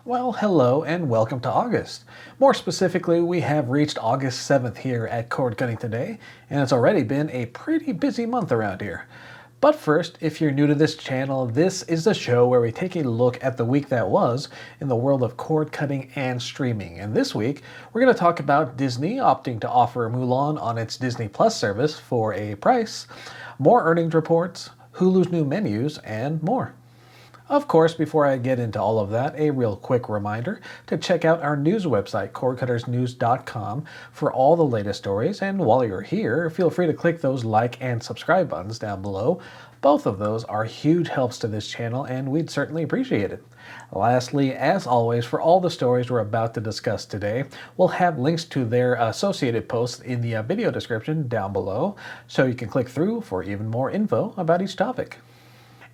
Well, hello and welcome to August. More specifically, we have reached August 7th here at Cord Cutting Today, and it's already been a pretty busy month around here. But first, if you're new to this channel, this is the show where we take a look at the week that was in the world of cord cutting and streaming. And this week, we're going to talk about Disney opting to offer Mulan on its Disney Plus service for a price, more earnings reports, Hulu's new menus, and more. Of course, before I get into all of that, a real quick reminder to check out our news website, cordcuttersnews.com, for all the latest stories. And while you're here, feel free to click those like and subscribe buttons down below. Both of those are huge helps to this channel, and we'd certainly appreciate it. Lastly, as always, for all the stories we're about to discuss today, we'll have links to their associated posts in the video description down below, so you can click through for even more info about each topic.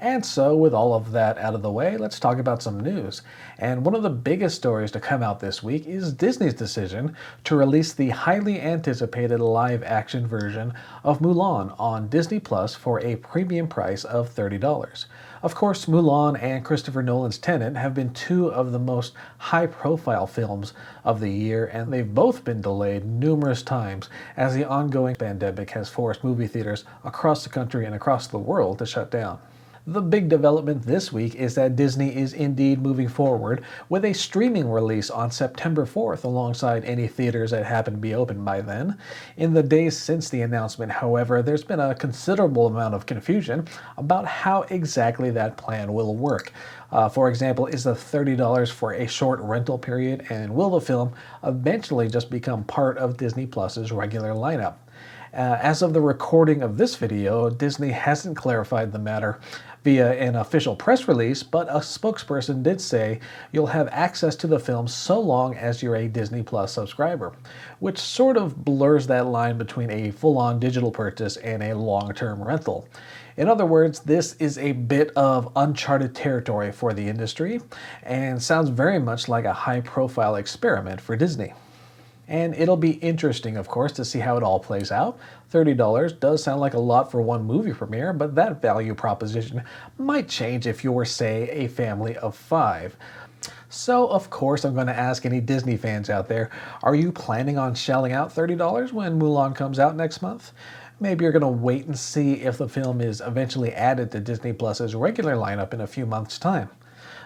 And so, with all of that out of the way, let's talk about some news. And one of the biggest stories to come out this week is Disney's decision to release the highly anticipated live-action version of Mulan on Disney Plus for a premium price of $30. Of course, Mulan and Christopher Nolan's Tenet have been two of the most high-profile films of the year, and they've both been delayed numerous times as the ongoing pandemic has forced movie theaters across the country and across the world to shut down. The big development this week is that Disney is indeed moving forward with a streaming release on September 4th alongside any theaters that happen to be open by then. In the days since the announcement, however, there's been a considerable amount of confusion about how exactly that plan will work. For example, is the $30 for a short rental period, and will the film eventually just become part of Disney Plus's regular lineup? As of the recording of this video, Disney hasn't clarified the matter via an official press release, but a spokesperson did say you'll have access to the film so long as you're a Disney Plus subscriber, which sort of blurs that line between a full-on digital purchase and a long-term rental. In other words, this is a bit of uncharted territory for the industry and sounds very much like a high-profile experiment for Disney. And it'll be interesting, of course, to see how it all plays out. $30 does sound like a lot for one movie premiere, but that value proposition might change if you're, say, a family of 5. So, of course, I'm going to ask any Disney fans out there, are you planning on shelling out $30 when Mulan comes out next month? Maybe you're going to wait and see if the film is eventually added to Disney Plus's regular lineup in a few months' time.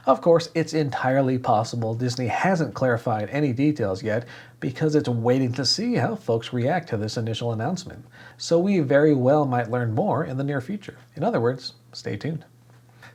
Of course, it's entirely possible Disney hasn't clarified any details yet because it's waiting to see how folks react to this initial announcement. So we very well might learn more in the near future. In other words, stay tuned.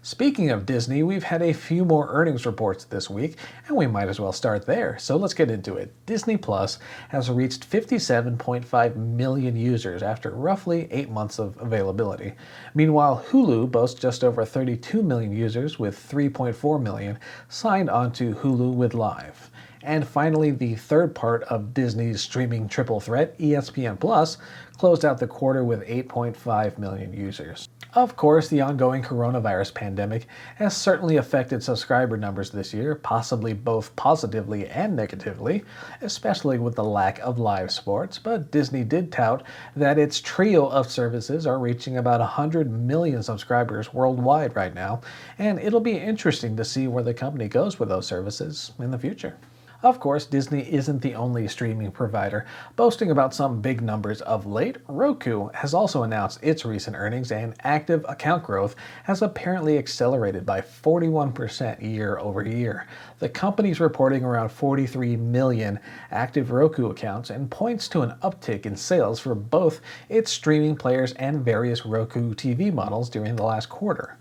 Speaking of Disney, we've had a few more earnings reports this week, and we might as well start there. So let's get into it. Disney Plus has reached 57.5 million users after roughly 8 months of availability. Meanwhile, Hulu boasts just over 32 million users, with 3.4 million signed onto Hulu with Live. And finally, the third part of Disney's streaming triple threat, ESPN Plus, closed out the quarter with 8.5 million users. Of course, the ongoing coronavirus pandemic has certainly affected subscriber numbers this year, possibly both positively and negatively, especially with the lack of live sports, but Disney did tout that its trio of services are reaching about 100 million subscribers worldwide right now, and it'll be interesting to see where the company goes with those services in the future. Of course, Disney isn't the only streaming provider boasting about some big numbers of late. Roku has also announced its recent earnings, and active account growth has apparently accelerated by 41% year over year. The company's reporting around 43 million active Roku accounts and points to an uptick in sales for both its streaming players and various Roku TV models during the last quarter.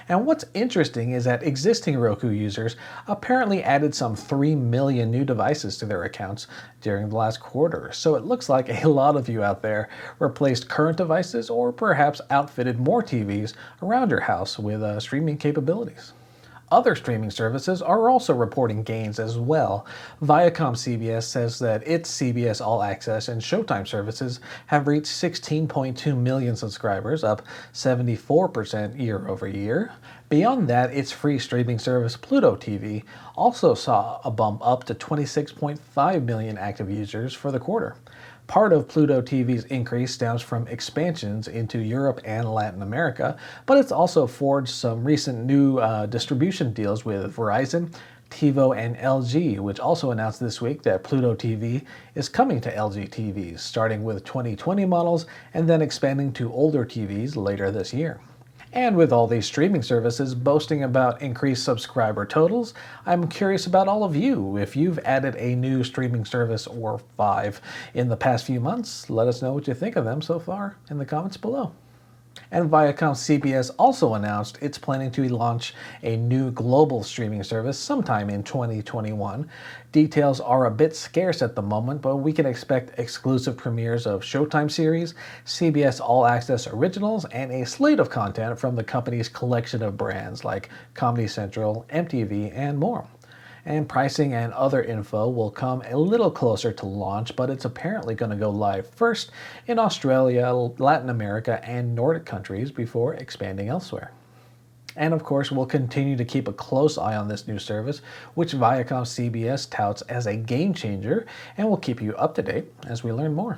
And what's interesting is that existing Roku users apparently added some 3 million new devices to their accounts during the last quarter. So it looks like a lot of you out there replaced current devices or perhaps outfitted more TVs around your house with streaming capabilities. Other streaming services are also reporting gains as well. ViacomCBS says that its CBS All Access and Showtime services have reached 16.2 million subscribers, up 74% year over year. Beyond that, its free streaming service Pluto TV also saw a bump up to 26.5 million active users for the quarter. Part of Pluto TV's increase stems from expansions into Europe and Latin America, but it's also forged some recent new distribution deals with Verizon, TiVo, and LG, which also announced this week that Pluto TV is coming to LG TVs, starting with 2020 models and then expanding to older TVs later this year. And with all these streaming services boasting about increased subscriber totals, I'm curious about all of you. If you've added a new streaming service or 5 in the past few months, let us know what you think of them so far in the comments below. And ViacomCBS also announced it's planning to launch a new global streaming service sometime in 2021. Details are a bit scarce at the moment, but we can expect exclusive premieres of Showtime series, CBS All Access originals, and a slate of content from the company's collection of brands like Comedy Central, MTV, and more. And pricing and other info will come a little closer to launch, but it's apparently going to go live first in Australia, Latin America, and Nordic countries before expanding elsewhere. And of course, we'll continue to keep a close eye on this new service, which ViacomCBS touts as a game changer, and we'll keep you up to date as we learn more.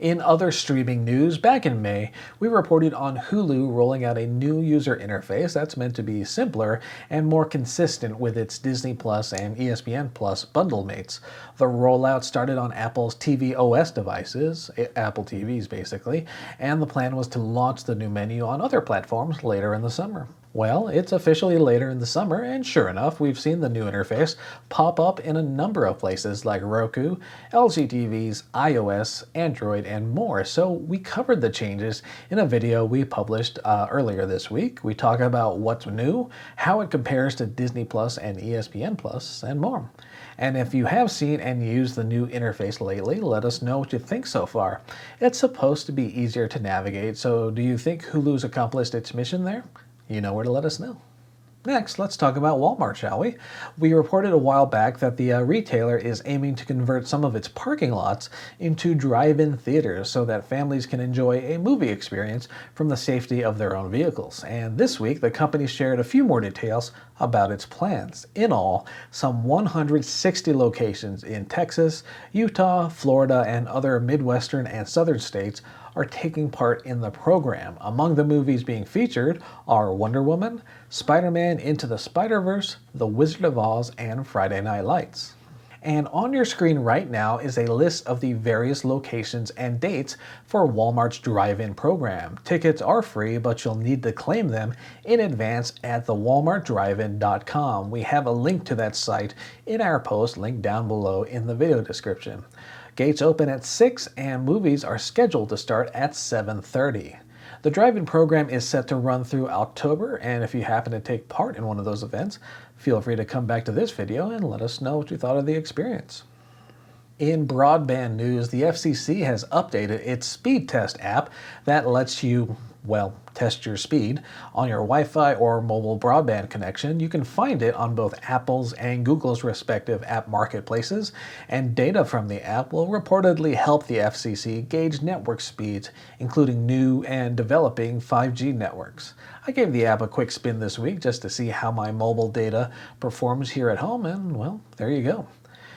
In other streaming news, back in May, we reported on Hulu rolling out a new user interface that's meant to be simpler and more consistent with its Disney Plus and ESPN Plus bundle mates. The rollout started on Apple's TV OS devices, Apple TVs basically, and the plan was to launch the new menu on other platforms later in the summer. Well, it's officially later in the summer, and sure enough, we've seen the new interface pop up in a number of places like Roku, LG TVs, iOS, Android, and more. So we covered the changes in a video we published earlier this week. We talk about what's new, how it compares to Disney Plus and ESPN Plus, and more. And if you have seen and used the new interface lately, let us know what you think so far. It's supposed to be easier to navigate, so do you think Hulu's accomplished its mission there? You know where to let us know. Next, let's talk about Walmart, shall we? We reported a while back that the retailer is aiming to convert some of its parking lots into drive-in theaters so that families can enjoy a movie experience from the safety of their own vehicles. And this week, the company shared a few more details about its plans. In all, some 160 locations in Texas, Utah, Florida, and other Midwestern and Southern states are taking part in the program. Among the movies being featured are Wonder Woman, Spider-Man Into the Spider-Verse, The Wizard of Oz, and Friday Night Lights. And on your screen right now is a list of the various locations and dates for Walmart's drive-in program. Tickets are free, but you'll need to claim them in advance at thewalmartdrivein.com. We have a link to that site in our post, linked down below in the video description. Gates open at 6 and movies are scheduled to start at 7:30. The drive-in program is set to run through October, and if you happen to take part in one of those events, feel free to come back to this video and let us know what you thought of the experience. In broadband news, the FCC has updated its speed test app that lets you, well, test your speed on your Wi-Fi or mobile broadband connection. You can find it on both Apple's and Google's respective app marketplaces, and data from the app will reportedly help the FCC gauge network speeds, including new and developing 5G networks. I gave the app a quick spin this week just to see how my mobile data performs here at home, and well, there you go.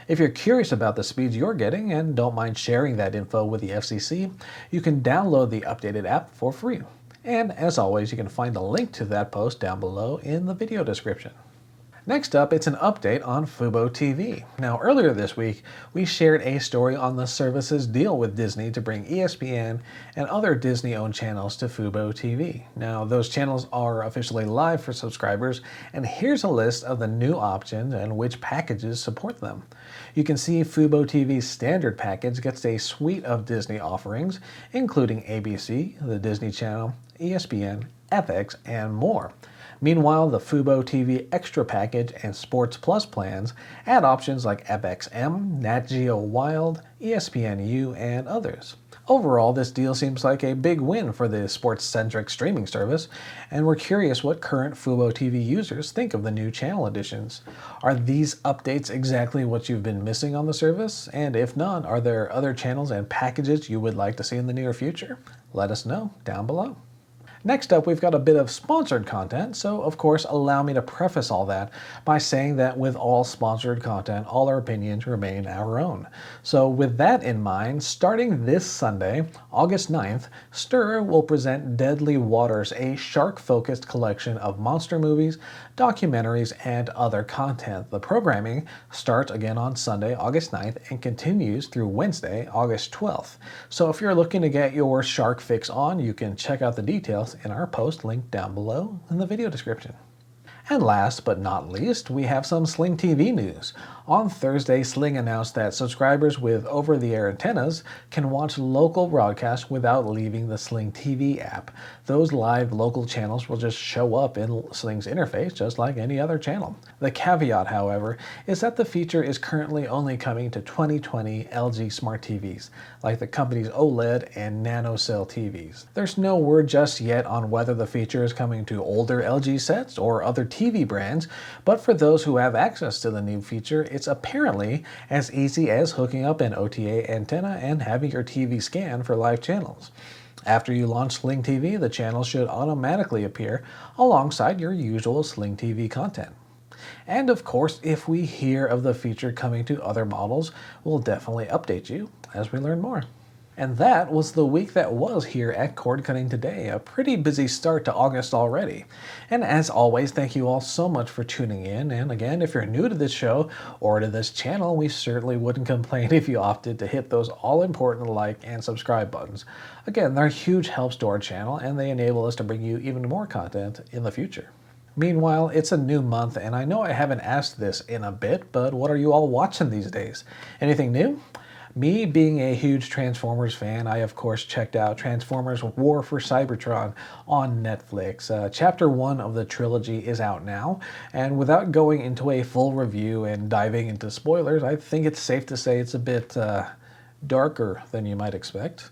If you're curious about the speeds you're getting and don't mind sharing that info with the FCC, you can download the updated app for free. And as always, you can find a link to that post down below in the video description. Next up, it's an update on fuboTV. Now, earlier this week, we shared a story on the service's deal with Disney to bring ESPN and other Disney-owned channels to fuboTV. Now, those channels are officially live for subscribers, and here's a list of the new options and which packages support them. You can see fuboTV's standard package gets a suite of Disney offerings, including ABC, the Disney Channel, ESPN, FX, and more. Meanwhile, the fuboTV Extra package and Sports Plus plans add options like FXM, Nat Geo Wild, ESPNU, and others. Overall, this deal seems like a big win for the sports-centric streaming service, and we're curious what current fuboTV users think of the new channel additions. Are these updates exactly what you've been missing on the service? And if not, are there other channels and packages you would like to see in the near future? Let us know down below. Next up, we've got a bit of sponsored content, so of course allow me to preface all that by saying that with all sponsored content, all our opinions remain our own. So with that in mind, starting this Sunday, August 9th, STIRR will present Deadly Waters, a shark-focused collection of monster movies, documentaries, and other content. The programming starts again on Sunday, August 9th, and continues through Wednesday, August 12th. So if you're looking to get your shark fix on, you can check out the details in our post linked down below in the video description. And last but not least, we have some Sling TV news. On Thursday, Sling announced that subscribers with over-the-air antennas can watch local broadcasts without leaving the Sling TV app. Those live local channels will just show up in Sling's interface just like any other channel. The caveat, however, is that the feature is currently only coming to 2020 LG smart TVs, like the company's OLED and NanoCell TVs. There's no word just yet on whether the feature is coming to older LG sets or other TV brands, but for those who have access to the new feature, it's apparently as easy as hooking up an OTA antenna and having your TV scan for live channels. After you launch Sling TV, the channel should automatically appear alongside your usual Sling TV content. And of course, if we hear of the feature coming to other models, we'll definitely update you as we learn more. And that was the week that was here at Cord Cutting Today. A pretty busy start to August already. And as always, thank you all so much for tuning in. And again, if you're new to this show or to this channel, we certainly wouldn't complain if you opted to hit those all-important like and subscribe buttons. Again, they're huge helps to our channel, and they enable us to bring you even more content in the future. Meanwhile, it's a new month, and I know I haven't asked this in a bit, but what are you all watching these days? Anything new? Me being a huge Transformers fan, I of course checked out Transformers War for Cybertron on Netflix. Chapter 1 of the trilogy is out now, and without going into a full review and diving into spoilers, I think it's safe to say it's a bit darker than you might expect.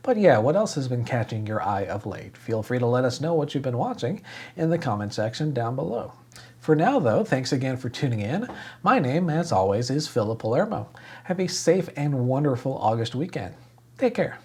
But yeah, what else has been catching your eye of late? Feel free to let us know what you've been watching in the comment section down below. For now, though, thanks again for tuning in. My name, as always, is Philip Palermo. Have a safe and wonderful August weekend. Take care.